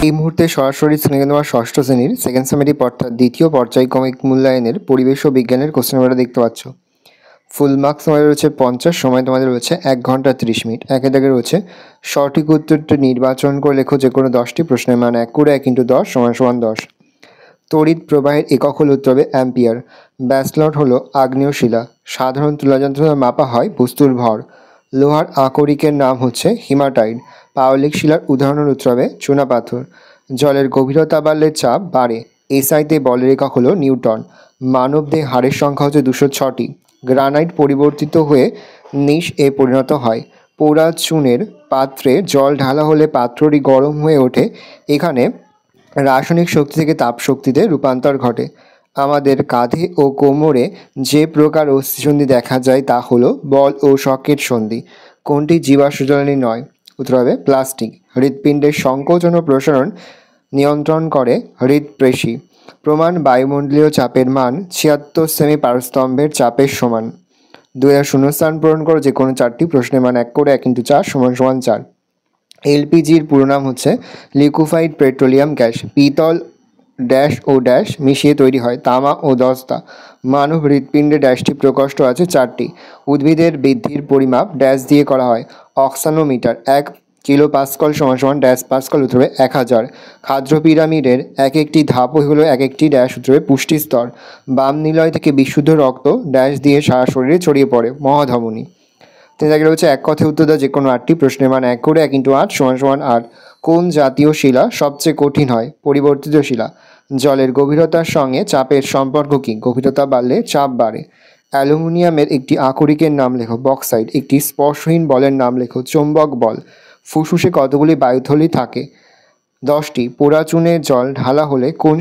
এই মুহূর্তে সরাসরি শ্রেণী নেওয়া ষষ্ঠ শ্রেণীর সেকেন্ড সামেটিভ অর্থাৎ দ্বিতীয় পর্যায়ক্রমিক মূল্যায়নের পরিবেশ ও বিজ্ঞানের কোশ্চেন পেপারটা দেখতে পাচ্ছ। ফুল মার্কস তোমাদের রয়েছে 50, সময় তোমাদের রয়েছে 1 ঘন্টা 30 মিনিট। একে দাগে রয়েছে সঠিক উত্তরটি নির্বাচন করে লেখো যে কোনো 10টি প্রশ্নের মান 1 করে 1 × 10 = 10। তড়িৎ প্রবাহের একক হলো উত্তর হবে অ্যাম্পিয়ার। ব্যাসল্ট হলো আগ্নেয় শিলা। সাধারণ তুলা যন্ত্রে মাপা হয় বস্তুর ভর। লোহার আকরিকের নাম হচ্ছে হিমাটাইট। পাললিক শিলার উদাহরণ উত্তর হবে চুনাপাথর। জলের গভীরতা বাড়লে চাপ বাড়ে। এসআইতে বলের একক হলো নিউটন। মানবদেহে হাড়ের সংখ্যা হচ্ছে 206টি। গ্রানাইট পরিবর্তিত হয়ে নিশ এ পরিণত হয়। পোড়া চুনের পাত্রে জল ঢালা হলে পাত্রটি গরম হয়ে ওঠে। এখানে রাসায়নিক শক্তি থেকে তাপ শক্তিতে রূপান্তর ঘটে। আমাদের কাঁধে ও কোমরে যে প্রকার অস্থিসন্ধি দেখা যায় তা হলো বল ও সকেট সন্ধি। কোনটি জীবাশ্ম জ্বালানি নয়? উত্তর হবে প্লাস্টিক। হৃৎপিণ্ডের সংকোচন ও প্রসারণ নিয়ন্ত্রণ করে হৃৎপেশি। প্রমাণ বায়ুমণ্ডলীয় চাপের মান 76 সেমি পারস্তম্ভের চাপের সমান। 2000 শূন্যস্থান পূরণ করো যে কোনো 4টি প্রশ্নের মান 1 করে 1 × 4 = 4। এলপিজির পুরো নাম হচ্ছে লিকুইফাইড পেট্রোলিয়াম গ্যাস। পিতল ড্যাশ ও ড্যাশ মিশিয়ে তৈরি হয় তামা ও দস্তা। মানব হৃৎপিণ্ডে ড্যাশটি প্রকোষ্ঠ আছে 4টি। উদ্ভিদের বৃদ্ধির পরিমাপ ড্যাশ দিয়ে করা হয়। অক্সানোমিটার 1 কিলোপাস্কল = ড্যাশ পাস্কল উত্তর হবে 1000। খাদ্য পিরামিডের এক একটি ধাপ হলো এক একটি ড্যাশ উত্তর হবে পুষ্টি স্তর। বাম নিলয় থেকে বিশুদ্ধ রক্ত ড্যাশ দিয়ে সারা শরীরে ছড়িয়ে পড়ে মহাধমনী। তিন রয়েছে এক কথায় উত্তর দেওয়া যে কোনো 8টি প্রশ্নের মান 1 করে 1 × 8 = 8। কোন জাতীয় শিলা সবচেয়ে কঠিন হয়? পরিবর্তিত শিলা। জলের গভীরতার সঙ্গে চাপের সম্পর্ক কী? গভীরতা বাড়লে চাপ বাড়ে। অ্যালুমিনিয়ামের একটি আকরিকের নাম লেখো বক্সাইট। একটি স্পর্শহীন বলের নাম লেখো চৌম্বক বল। ফুসফুসে কতগুলি বায়ুথলি থাকে? 10টি। পোড়া চুনে জল ঢালা হলে কোন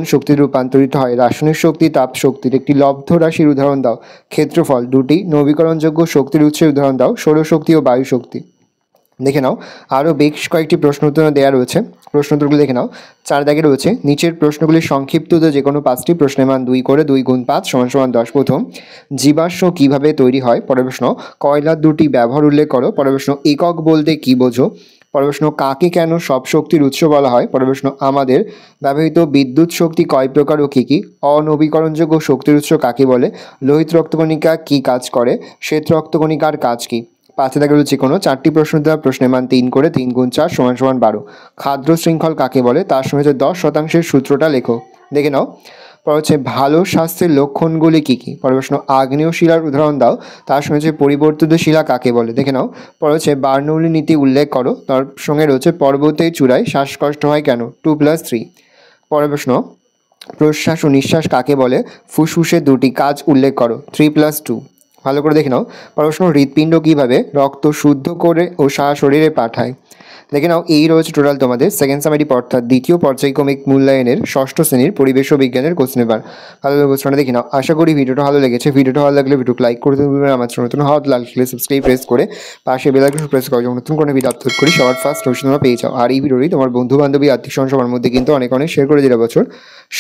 শক্তিতে রূপান্তরিত হয়? রাসায়নিক শক্তি তাপ শক্তির। একটি লব্ধ রাশির উদাহরণ দাও। ক্ষেত্রফল। 2টি। নবীকরণযোগ্য শক্তির উৎসের উদাহরণ দাও। সৌরশক্তি ও বায়ু শক্তি। দেখে নাও আরও বেশ কয়েকটি প্রশ্ন উত্তর দেওয়া রয়েছে। প্রশ্ন উত্তরগুলি দেখে নাও। 4 দাগে রয়েছে নিচের প্রশ্নগুলির সংক্ষিপ্ত উত্তর যে কোনো 5টি প্রশ্নের মান 2 করে 2 × 5 = 10। প্রথম, জীবাশ্ম কিভাবে তৈরি হয়? পরের প্রশ্ন, কয়লার 2টি ব্যবহার উল্লেখ করো। পরের প্রশ্ন, একক বলতে কী বোঝো? পরের প্রশ্ন, কাকে কেন সব শক্তির উৎস বলা হয়? পরের প্রশ্ন, আমাদের ব্যবহৃত বিদ্যুৎ শক্তি কয় প্রকার ও কী কী? অনবীকরণযোগ্য শক্তির উৎস কাকে বলে? লোহিত রক্তকণিকা কী কাজ করে? শ্বেত রক্তকণিকার কাজ কী? 5 দাগে রয়েছে কোনো 4টি প্রশ্ন দেওয়া। প্রশ্নের মান 3 করে 3 × 4 = 12। খাদ্য শৃঙ্খল কাকে বলে? তার সঙ্গে 10% সূত্রটা লেখো। দেখে নাও। পরে হচ্ছে ভালো স্বাস্থ্যের লক্ষণগুলি কী কী? পরের প্রশ্ন, আগ্নেয় শিলার উদাহরণ দাও। তার সঙ্গে পরিবর্তিত শিলা কাকে বলে? দেখে নাও। পরে হচ্ছে বার্নৌলি নীতি উল্লেখ করো। তার সঙ্গে রয়েছে পর্বতের চূড়ায় শ্বাসকষ্ট হয় কেন? 2+3। পরের প্রশ্ন, প্রশ্বাস ও নিঃশ্বাস কাকে বলে? ফুসফুসের 2টি কাজ উল্লেখ করো। 3+2। ভালো করে দেখে নাও। প্রশ্ন, হৃৎপিণ্ড কীভাবে রক্ত শুদ্ধ করে ও সারা শরীরে পাঠায়? দেখে নাও। এই রয়েছে টোটাল তোমাদের সেকেন্ড সামেটিভ অর্থাৎ দ্বিতীয় পর্যায়ক্রমিক মূল্যায়নের ষষ্ঠ শ্রেণীর পরিবেশ ও বিজ্ঞানের কোশ্চেন পেপার। ভালোভাবে কোশ্চেনটা দেখে নাও। আশা করি ভিডিওটা ভালো লেগেছে। ভিডিওটা ভালো লাগলে ভিডিওকে লাইক করে দেবেন। আমার চ্যানেল নতুন হওয়া লাগলে সাবস্ক্রাইব প্রেস করে পাশে বেল আইকন প্রেস করো যখন নতুন কোনো ভিডিও আপলোড করি সবার ফার্স্ট নোটিফিকেশন তোমরা পেয়ে যাও। আর এই ভিডিওটি তোমার বন্ধু বান্ধবী আত্মীয় স্বজন সবার মধ্যে কিন্তু অনেক শেয়ার করে দিলে বছর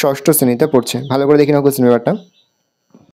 ষষ্ঠ শ্রেণীতে পড়ছে। ভালো করে দেখে নাও কোশ্চেন পেপারটা।